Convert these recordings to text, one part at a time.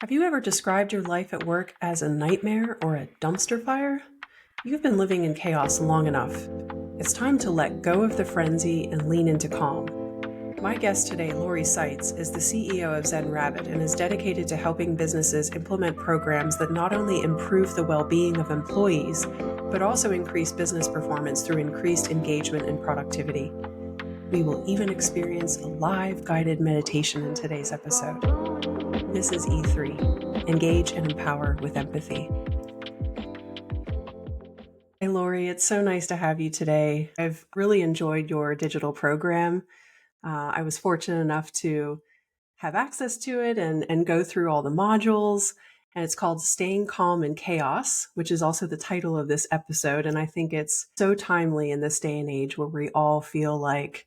Have you ever described your life at work as a nightmare or a dumpster fire? You've been living in chaos long enough. It's time to let go of the frenzy and lean into calm. My guest today, Lori Saitz, is the CEO of ZenRabbit and is dedicated to helping businesses implement programs that not only improve the well-being of employees, but also increase business performance through increased engagement and productivity. We will even experience a live guided meditation in today's episode. This is E3. Engage and empower with empathy. Hey, Lori, it's so nice to have you today. I've really enjoyed your digital program. I was fortunate enough to have access to it and go through all the modules. And it's called Staying Calm in Chaos, which is also the title of this episode. And I think it's so timely in this day and age where we all feel like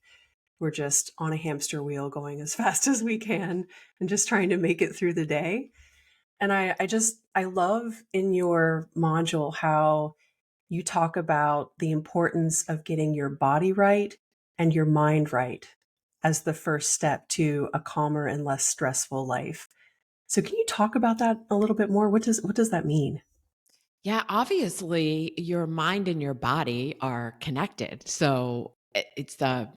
we're just on a hamster wheel going as fast as we can and just trying to make it through the day. And I love in your module how you talk about the importance of getting your body right and your mind right as the first step to a calmer and less stressful life. So can you talk about that a little bit more? What does that mean? Yeah, obviously your mind and your body are connected. So it's the,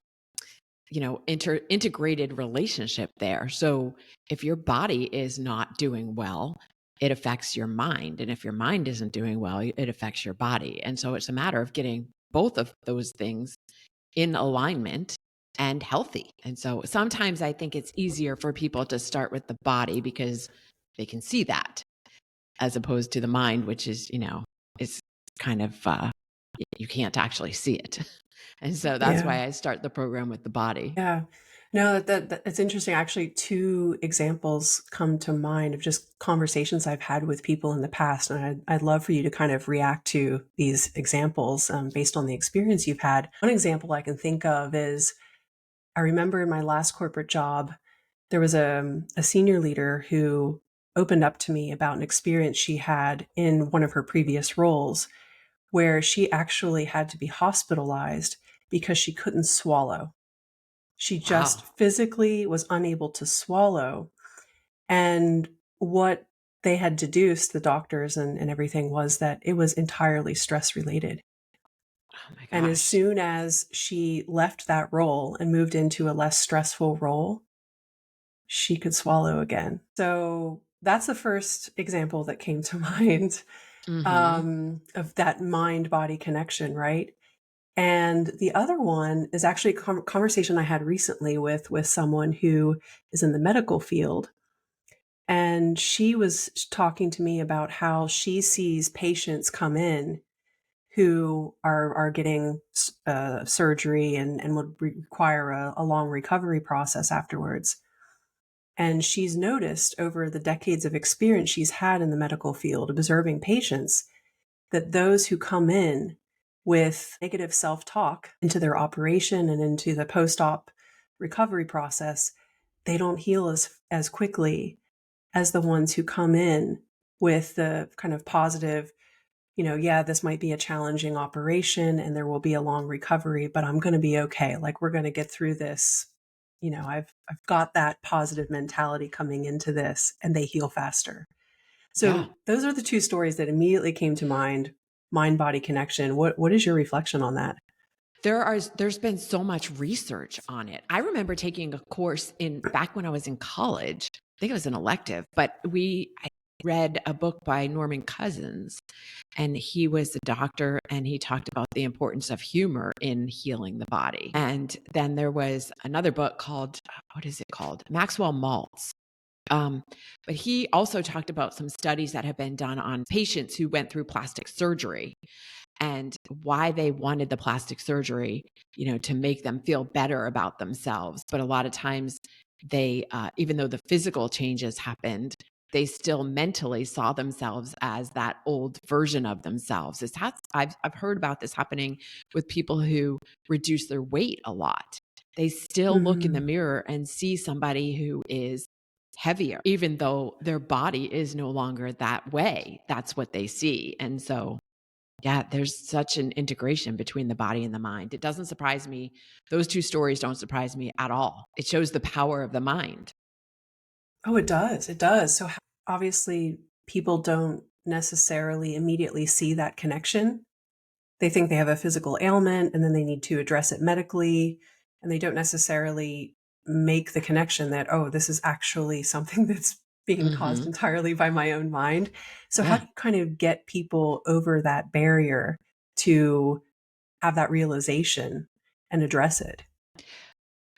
integrated relationship there. So if your body is not doing well, it affects your mind. And if your mind isn't doing well, it affects your body. And so it's a matter of getting both of those things in alignment and healthy. And so sometimes I think it's easier for people to start with the body because they can see that as opposed to the mind, which is kind of, you can't actually see it. And so that's Yeah. why I start the program with the body. Yeah. No, that it's interesting. Actually, two examples come to mind of just conversations I've had with people in the past, and I'd love for you to kind of react to these examples based on the experience you've had. One example I can think of is I remember in my last corporate job, there was a senior leader who opened up to me about an experience she had in one of her previous roles, where she actually had to be hospitalized because she couldn't swallow. She just Wow. physically was unable to swallow. And what they had deduced, the doctors and everything, was that it was entirely stress related. Oh my And as gosh. soon as she left that role and moved into a less stressful role, she could swallow again. So that's the first example that came to mind Hmm. of that mind body connection, right? And the other one is actually a conversation I had recently with someone who is in the medical field. And she was talking to me about how she sees patients come in who are getting surgery and would require a long recovery process afterwards. And she's noticed over the decades of experience she's had in the medical field observing patients that those who come in with negative self talk into their operation and into the post op recovery process, they don't heal as quickly as the ones who come in with the kind of positive, yeah, this might be a challenging operation and there will be a long recovery, but I'm going to be okay. Like we're going to get through this. I've got that positive mentality coming into this and they heal faster. Yeah. So those are the two stories that immediately came to mind. Mind body connection. What is your reflection on that? There's been so much research on it. I remember taking a course in back when I was in college. I think it was an elective, but I read a book by Norman Cousins, and he was a doctor, and he talked about the importance of humor in healing the body. And then there was another book called, what is it called? Maxwell Maltz. Um, but he also talked about some studies that have been done on patients who went through plastic surgery and why they wanted the plastic surgery, to make them feel better about themselves. But a lot of times they, even though the physical changes happened, they still mentally saw themselves as that old version of themselves. I've heard about this happening with people who reduce their weight a lot. They still look in the Mm, mirror and see somebody who is heavier, even though their body is no longer that way. That's what they see. And so yeah, there's such an integration between the body and the mind. It doesn't surprise me. Those two stories don't surprise me at all. It shows the power of the mind. oh, it does. It does. So obviously people don't necessarily immediately see that connection. They think they have a physical ailment and then they need to address it medically. And they don't necessarily make the connection that, oh, this is actually something that's being caused Hmm. entirely by my own mind. So, how Yeah. do you kind of get people over that barrier to have that realization and address it?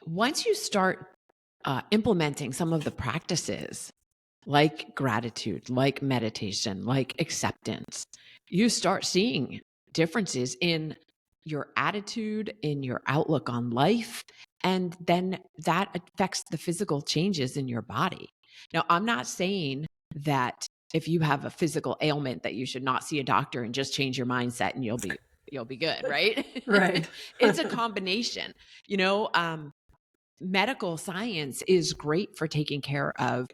Once you start implementing some of the practices like gratitude, like meditation, like acceptance, you start seeing differences in your attitude, in your outlook on life, and then that affects the physical changes in your body. Now, I'm not saying that if you have a physical ailment that you should not see a doctor and just change your mindset and you'll be good, right? Right. It's a combination. You know, medical science is great for taking care of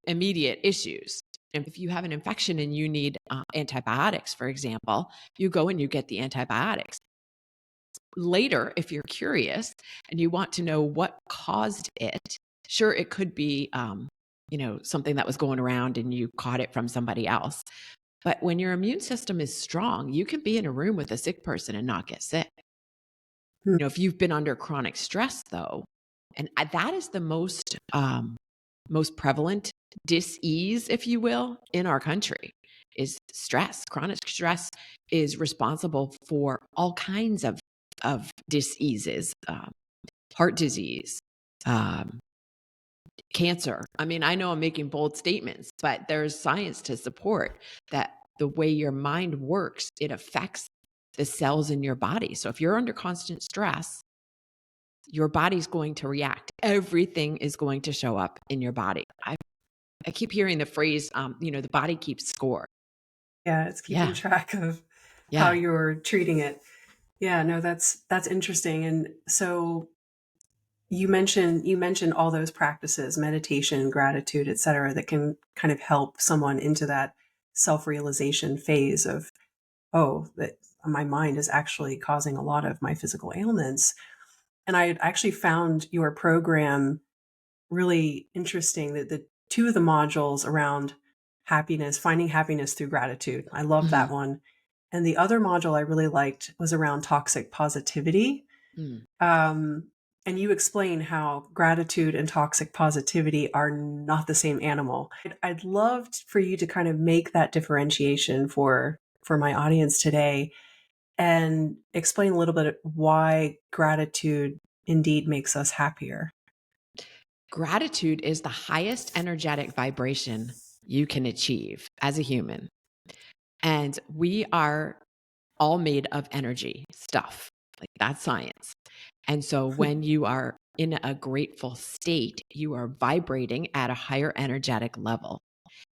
immediate issues. And if you have an infection and you need antibiotics, for example, you go and you get the antibiotics. Later, if you're curious and you want to know what caused it, sure, it could be, something that was going around and you caught it from somebody else. But when your immune system is strong, you can be in a room with a sick person and not get sick. Hmm. If you've been under chronic stress, though, and that is the most prevalent dis-ease, if you will, in our country is stress. Chronic stress is responsible for all kinds of diseases, heart disease, um, cancer. I mean, I know I'm making bold statements, but there's science to support that the way your mind works, it affects the cells in your body. So if you're under constant stress, your body's going to react. Everything is going to show up in your body. I keep hearing the phrase, the body keeps score. Yeah, it's keeping Yeah. track of how Yeah. you're treating it. Yeah, no, that's interesting. And so you mentioned all those practices, meditation, gratitude, et cetera, that can kind of help someone into that self-realization phase of, oh, that my mind is actually causing a lot of my physical ailments. And I actually found your program really interesting, that the two of the modules around happiness, finding happiness through gratitude. I love that Mhm. one. And the other module I really liked was around toxic positivity. Mm. Um, and you explain how gratitude and toxic positivity are not the same animal. I'd love for you to kind of make that differentiation for my audience today and explain a little bit why gratitude indeed makes us happier. Gratitude is the highest energetic vibration you can achieve as a human. And we are all made of energy stuff. Like that's science. And so when you are in a grateful state, you are vibrating at a higher energetic level.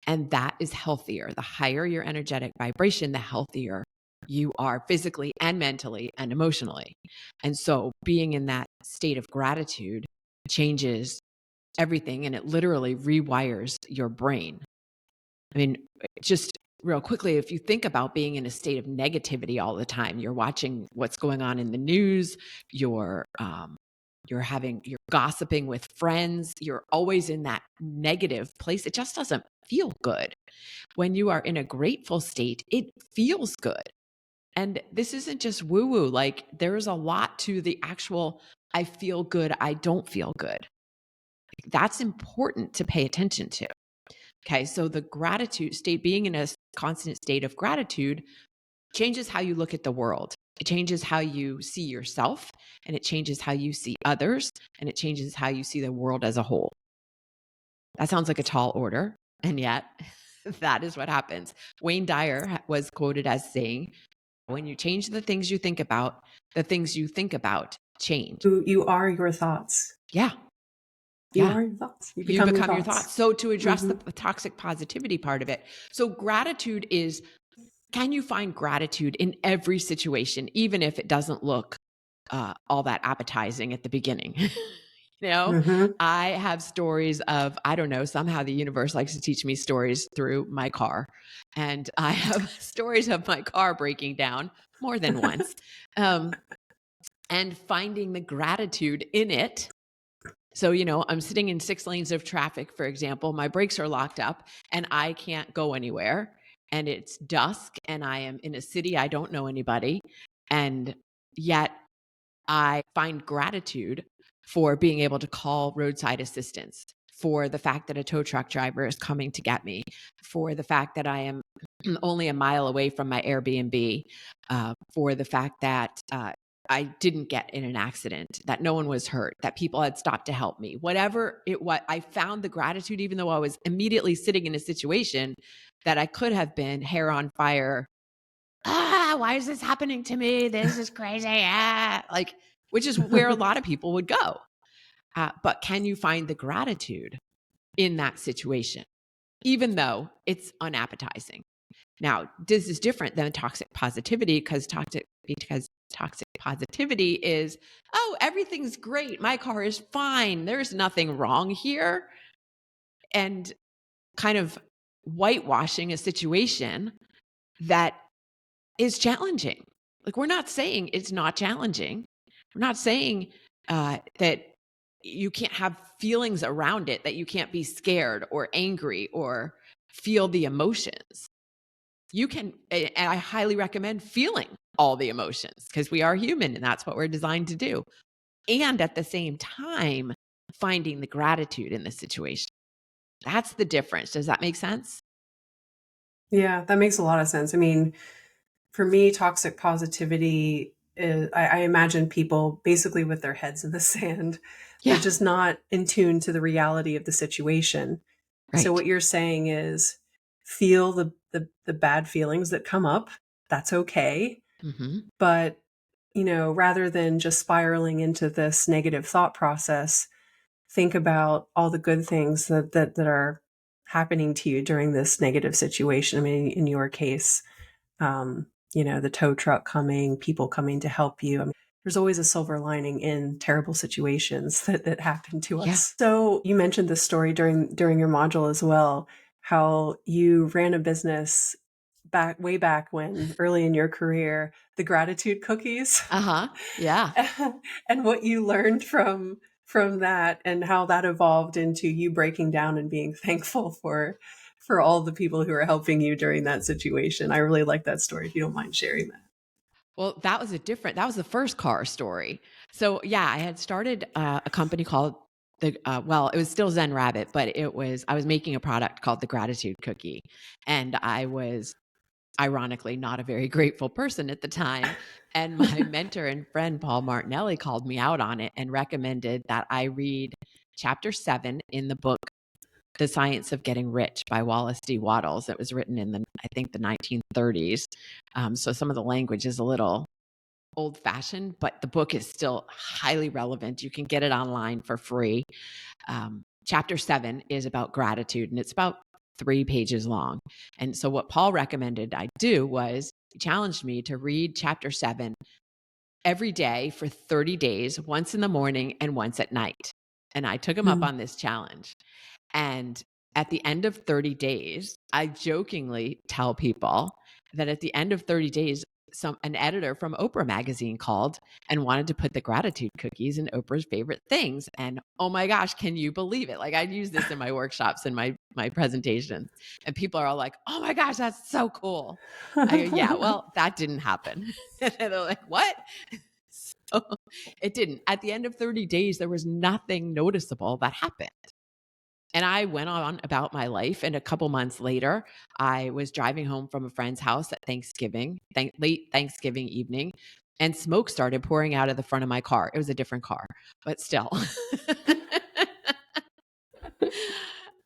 And that is healthier. The higher your energetic vibration, the healthier you are physically and mentally and emotionally. And so being in that state of gratitude changes everything and it literally rewires your brain. I mean, just real quickly, if you think about being in a state of negativity all the time, you're watching what's going on in the news, you're gossiping with friends, you're always in that negative place. It just doesn't feel good. When you are in a grateful state, it feels good. And this isn't just woo woo, like there's a lot to the actual I feel good, I don't feel good. That's important to pay attention to. Okay. So the gratitude state, being in a constant state of gratitude, changes how you look at the world. It changes how you see yourself and it changes how you see others and it changes how you see the world as a whole. That sounds like a tall order. And yet, that is what happens. Wayne Dyer was quoted as saying, when you change the things you think about, the things you think about change. You are your thoughts. Yeah. You Yeah. are your thoughts. You You become your become your thoughts. thoughts. So, to address Hmm. the toxic positivity part of it, so gratitude is, can you find gratitude in every situation, even if it doesn't look all that appetizing at the beginning? you know, Hmm. I have stories of, I don't know, somehow the universe likes to teach me stories through my car. And I have stories of my car breaking down more than once, um, and finding the gratitude in it So, I'm sitting in 6 lanes of traffic, for example, my brakes are locked up and I can't go anywhere. And it's dusk and I am in a city I don't know anybody. And yet I find gratitude for being able to call roadside assistance, for the fact that a tow truck driver is coming to get me, for the fact that I am only a mile away from my Airbnb, for the fact that I didn't get in an accident, that no one was hurt, that people had stopped to help me. Whatever it was, I found the gratitude, even though I was immediately sitting in a situation that I could have been hair on fire. Why is this happening to me? This is crazy. Like, which is where a lot of people would go. But can you find the gratitude in that situation, even though it's unappetizing? Now, this is different than toxic positivity because toxic positivity is, oh, everything's great. My car is fine. There's nothing wrong here. And kind of whitewashing a situation that is challenging. Like, we're not saying it's not challenging. We're not saying that you can't have feelings around it, that you can't be scared or angry or feel the emotions. You can, and I highly recommend feeling all the emotions because we are human and that's what we're designed to do. And at the same time, finding the gratitude in the situation. That's the difference. Does that make sense? Yeah, that makes a lot of sense. I mean, for me, toxic positivity is, I imagine people basically with their heads in the sand. They're Yeah, just not in tune to the reality of the situation. So right. what you're saying is feel the bad feelings that come up. That's okay. Hmm. But, rather than just spiraling into this negative thought process, think about all the good things that are happening to you during this negative situation. I mean, in your case, the tow truck coming, people coming to help you. I mean, there's always a silver lining in terrible situations that happen to Yeah. us. So you mentioned this story during your module as well, how you ran a business way back when, early in your career, the gratitude cookies. Uh-huh. Yeah. And what you learned from that and how that evolved into you breaking down and being thankful for all the people who are helping you during that situation. I really like that story, if you don't mind sharing that. Well, that was the first car story. So yeah, I had started a company called it was still ZenRabbit, but I was making a product called the gratitude cookie. And I was ironically not a very grateful person at the time. And my mentor and friend, Paul Martinelli, called me out on it and recommended that I read chapter 7 in the book, The Science of Getting Rich by Wallace D. Wattles. It was written in I think the 1930s. So some of the language is a little old fashioned, but the book is still highly relevant. You can get it online for free. Chapter 7 is about gratitude and it's about 3 pages long. And so what Paul recommended I do was he challenged me to read chapter 7 every day for 30 days, once in the morning and once at night. And I took him up Mm. on this challenge. And at the end of 30 days, I jokingly tell people that at the end of 30 days, an editor from Oprah magazine called and wanted to put the gratitude cookies in Oprah's favorite things. And oh my gosh, can you believe it? Like, I use this in my workshops and my presentations. And people are all like, oh my gosh, that's so cool. I go, yeah, well, that didn't happen. And they're like, what? So it didn't. At the end of 30 days, there was nothing noticeable that happened. And I went on about my life. And a couple months later, I was driving home from a friend's house at late Thanksgiving evening, and smoke started pouring out of the front of my car. It was a different car, but still.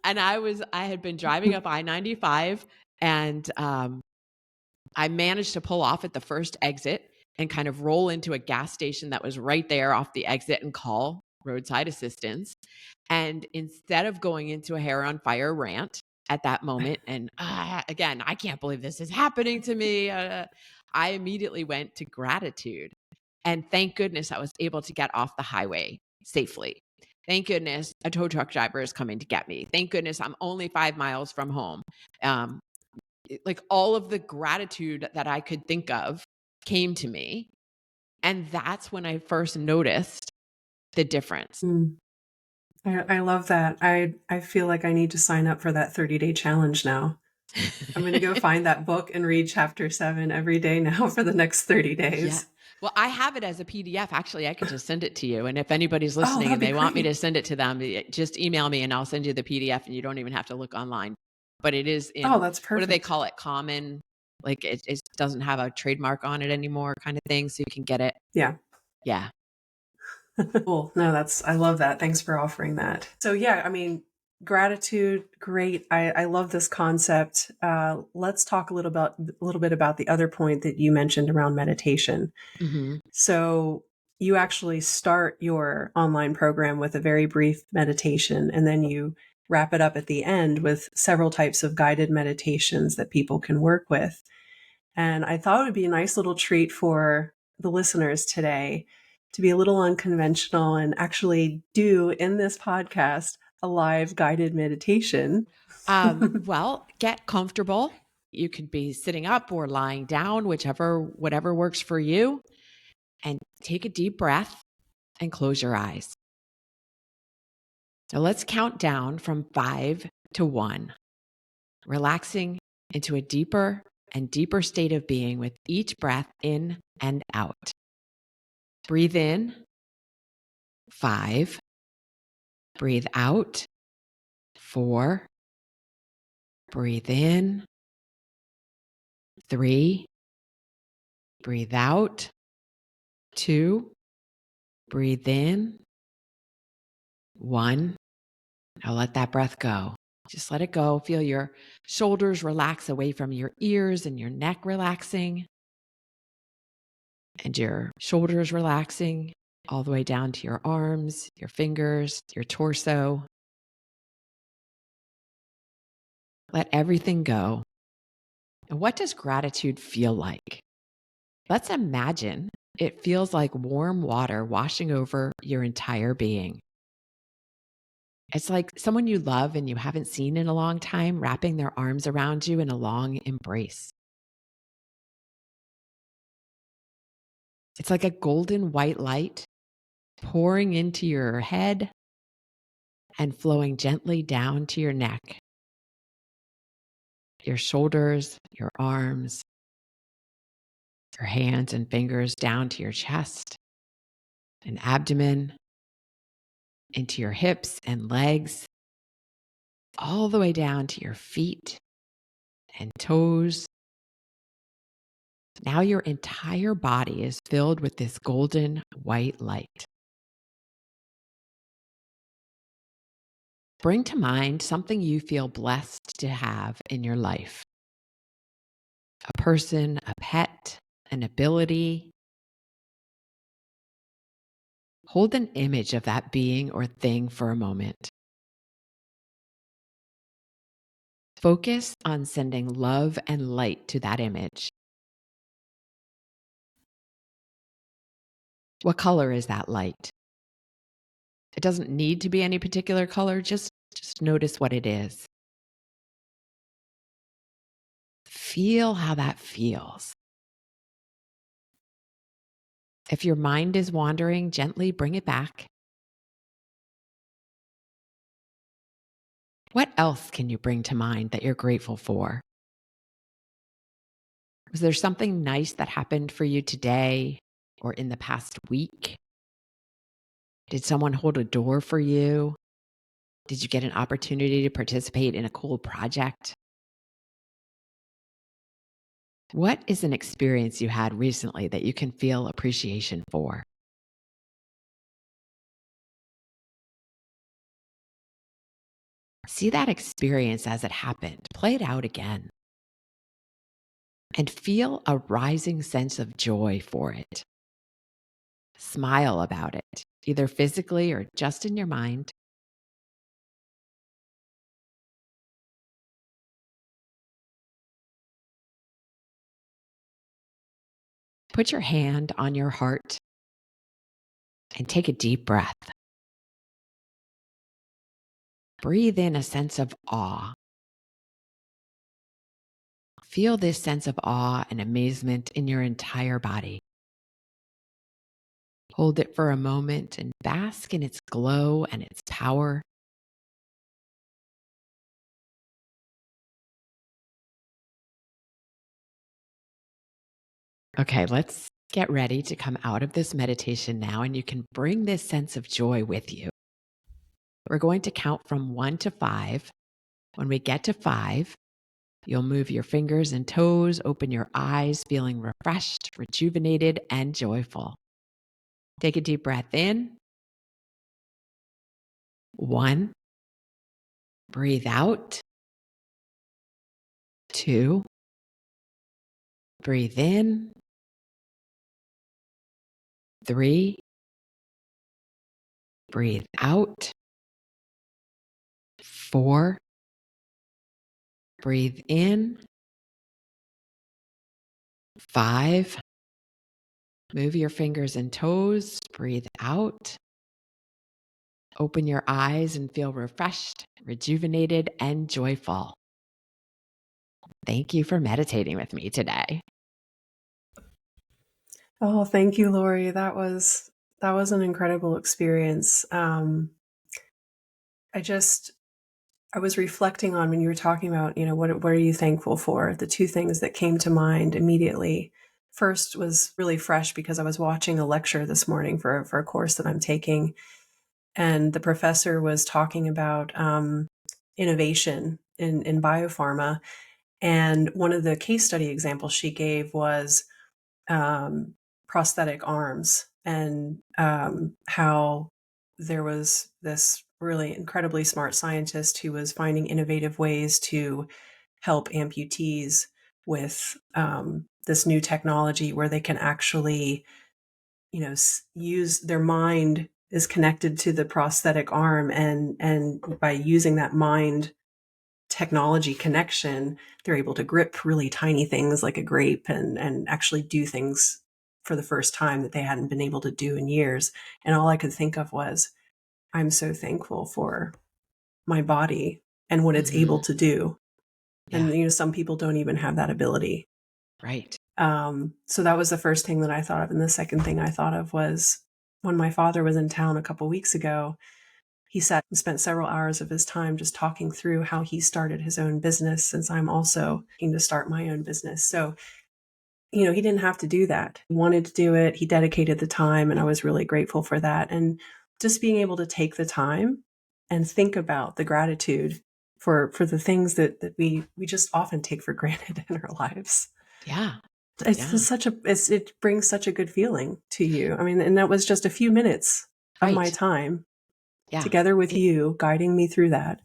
And I had been driving up I-95 and I managed to pull off at the first exit and kind of roll into a gas station that was right there off the exit and call roadside assistance. And instead of going into a hair on fire rant at that moment, and again, I can't believe this is happening to me, I immediately went to gratitude. And thank goodness I was able to get off the highway safely. Thank goodness a tow truck driver is coming to get me. Thank goodness I'm only 5 miles from home. Um, like all of the gratitude that I could think of came to me. And that's when I first noticed the difference. Mm. I love that. I feel like I need to sign up for that 30-day challenge now. I'm going to go find that book and read chapter 7 every day now for the next 30 Yeah. days. Well, I have it as a PDF. Actually, I could just send it to you. And if anybody's Oh, listening that'd and be they want me to great. send it to them, just email me and I'll send you the PDF and you don't even have to look online. But it is Oh, in, that's what do they perfect. call it? Common, like it doesn't have a trademark on it anymore kind of thing. So you can get it. Yeah. Yeah. Cool. No, I love that. Thanks for offering that. So yeah, I mean, gratitude, great. I love this concept. Let's talk a little bit about the other point that you mentioned around meditation. Hmm. So you actually start your online program with a very brief meditation, and then you wrap it up at the end with several types of guided meditations that people can work with. And I thought it would be a nice little treat for the listeners today to be a little unconventional and actually do in this podcast a live guided meditation. Well, get comfortable. You could be sitting up or lying down, whatever works for you. And take a deep breath and close your eyes. So let's count down from 5 to 1, relaxing into a deeper and deeper state of being with each breath in and out. Breathe in, 5. Breathe out, 4. Breathe in, 3. Breathe out, 2. Breathe in, 1. Now let that breath go. Just let it go. Feel your shoulders relax away from your ears and your neck relaxing, and your shoulders relaxing all the way down to your arms, your fingers, your torso. Let everything go. And what does gratitude feel like? Let's imagine it feels like warm water washing over your entire being. It's like someone you love and you haven't seen in a long time wrapping their arms around you in a long embrace. It's like a golden white light pouring into your head and flowing gently down to your neck, your shoulders, your arms, your hands and fingers down to your chest and abdomen, into your hips and legs, all the way down to your feet and toes. Now your entire body is filled with this golden white light. Bring to mind something you feel blessed to have in your life: a person, a pet, an ability. Hold an image of that being or thing for a moment. Focus on sending love and light to that image. What color is that light? It doesn't need to be any particular color, just notice what it is. Feel how that feels. If your mind is wandering, gently bring it back. What else can you bring to mind that you're grateful for? Was there something nice that happened for you today or in the past week? Did someone hold a door for you? Did you get an opportunity to participate in a cool project? What is an experience you had recently that you can feel appreciation for? See that experience as it happened. Play it out again. And feel a rising sense of joy for it. Smile about it, either physically or just in your mind. Put your hand on your heart and take a deep breath. Breathe in a sense of awe. Feel this sense of awe and amazement in your entire body. Hold it for a moment and bask in its glow and its power. Okay, let's get ready to come out of this meditation now, and you can bring this sense of joy with you. We're going to count from 1 to 5. When we get to 5, you'll move your fingers and toes, open your eyes, feeling refreshed, rejuvenated, and joyful. Take a deep breath in. 1. Breathe out. 2. Breathe in. 3. Breathe out. 4. Breathe in. 5. Move your fingers and toes. Breathe out. Open your eyes and feel refreshed, rejuvenated, and joyful. Thank you for meditating with me today. Oh, thank you, Lori. That was an incredible experience. I was reflecting on when you were talking about, what are you thankful for? The two things that came to mind immediately. First was really fresh because I was watching a lecture this morning for a course that I'm taking, and the professor was talking about innovation in biopharma. And one of the case study examples she gave was prosthetic arms, and how there was this really incredibly smart scientist who was finding innovative ways to help amputees with this new technology where they can actually, use their mind is connected to the prosthetic arm, and by using that mind technology connection, they're able to grip really tiny things like a grape, and actually do things for the first time that they hadn't been able to do in years. And all I could think of was, I'm so thankful for my body and what it's able to do. Yeah. And, some people don't even have that ability. Right. So that was the first thing that I thought of. And the second thing I thought of was when my father was in town a couple weeks ago, he sat and spent several hours of his time just talking through how he started his own business, since I'm also looking to start my own business. So, he didn't have to do that. He wanted to do it. He dedicated the time, and I was really grateful for that. And just being able to take the time and think about the gratitude for the things that we just often take for granted in our lives. Yeah. It's Yeah. just it brings such a good feeling to you. I mean, and that was just a few minutes of my Right. time Yeah. together with you, guiding me through that.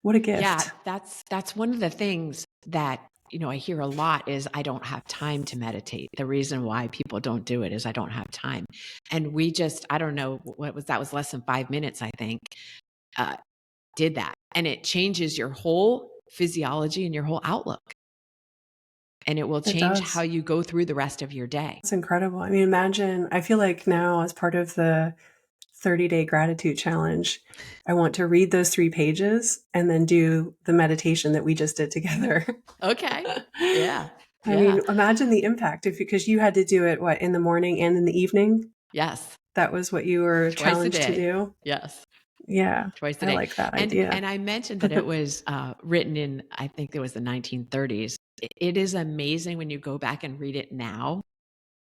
What a Yeah. gift. That's one of the things that, I hear a lot is I don't have time to meditate. The reason why people don't do it is I don't have time. And we just, I don't know that was less than 5 minutes, I think, did that. And it changes your whole physiology and your whole outlook. And it will It change how does. you go through the rest of your day. It's incredible. I mean, imagine, I feel like now, as part of the 30-day gratitude challenge, I want to read those 3 pages and then do the meditation that we just did together. Okay. Yeah. I Yeah. mean, imagine the impact, because you had to do it, in the morning and in the evening? Yes. That was what you were Twice a challenged to day. do? Yes. Yeah, Twice a I day. like that And idea. I mentioned that it was written in, I think it was the 1930s. It is amazing when you go back and read it now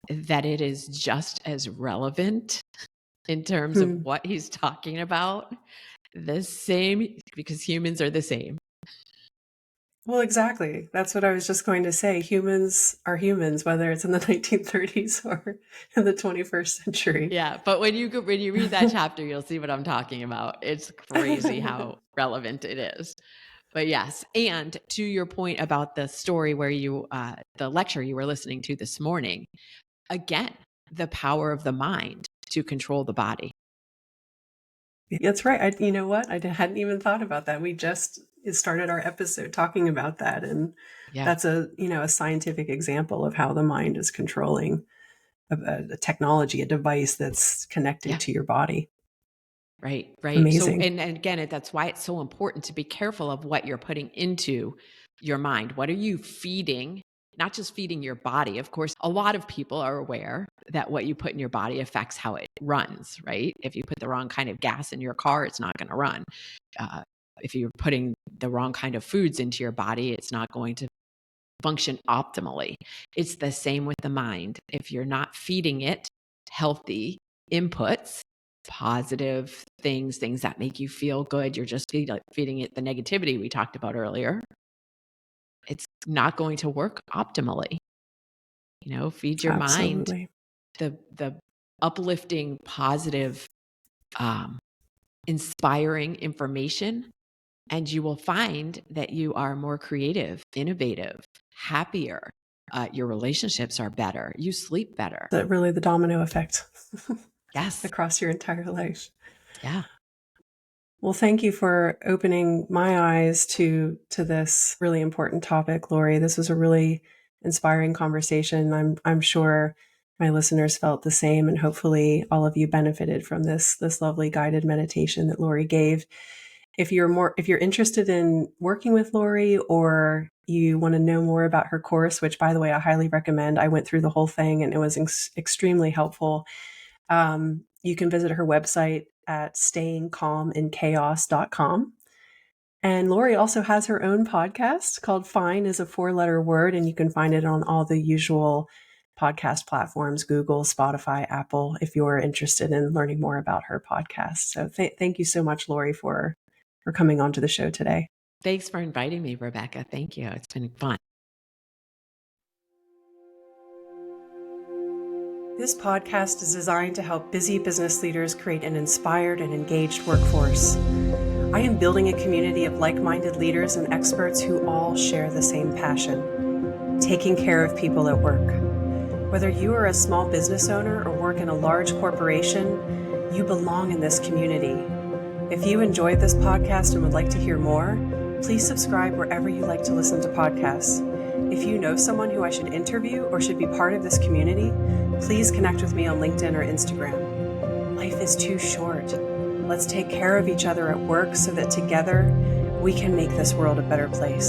that it is just as relevant in terms of Hmm. what he's talking about. The same, because humans are the same. Well, exactly. That's what I was just going to say. Humans are humans, whether it's in the 1930s or in the 21st century. Yeah, but when you read that chapter, you'll see what I'm talking about. It's crazy how relevant it is. But yes, and to your point about the story where the lecture you were listening to this morning, again, the power of the mind to control the body. That's right. You know what? Hadn't even thought about that. We just started our episode talking about that, and Yeah, that's a scientific example of how the mind is controlling a technology, a device that's connected yeah, to your body. right, right. So, Amazing. and again, that's why it's so important to be careful of what you're putting into your mind. What are you feeding not just feeding your body. Of course, a lot of people are aware that what you put in your body affects how it runs, right? If you put the wrong kind of gas in your car, it's not going to run. If you're putting the wrong kind of foods into your body, it's not going to function optimally. It's the same with the mind. If you're not feeding it healthy inputs, positive things that make you feel good, you're just feeding it the negativity we talked about earlier, it's not going to work optimally. Feed your mind Absolutely. the uplifting, positive, inspiring information, and you will find that you are more creative, innovative, happier. Your relationships are better. You sleep better. That really the domino effect. Yes. Across your entire life. Yeah. Well, thank you for opening my eyes to this really important topic, Lori. This was a really inspiring conversation. I'm sure my listeners felt the same, and hopefully all of you benefited from this lovely guided meditation that Lori gave. If you're interested in working with Lori, or you want to know more about her course, which by the way I highly recommend. I went through the whole thing and it was extremely helpful. You can visit her website at stayingcalminchaos.com. And Lori also has her own podcast called Fine is a 4-letter word, and you can find it on all the usual podcast platforms, Google, Spotify, Apple, if you're interested in learning more about her podcast. So thank you so much, Lori, for coming onto the show today. Thanks for inviting me, Rebecca. Thank you. It's been fun. This podcast is designed to help busy business leaders create an inspired and engaged workforce. I am building a community of like-minded leaders and experts who all share the same passion, taking care of people at work. Whether you are a small business owner or work in a large corporation, you belong in this community. If you enjoyed this podcast and would like to hear more, please subscribe wherever you like to listen to podcasts. If you know someone who I should interview or should be part of this community, please connect with me on LinkedIn or Instagram. Life is too short. Let's take care of each other at work so that together we can make this world a better place.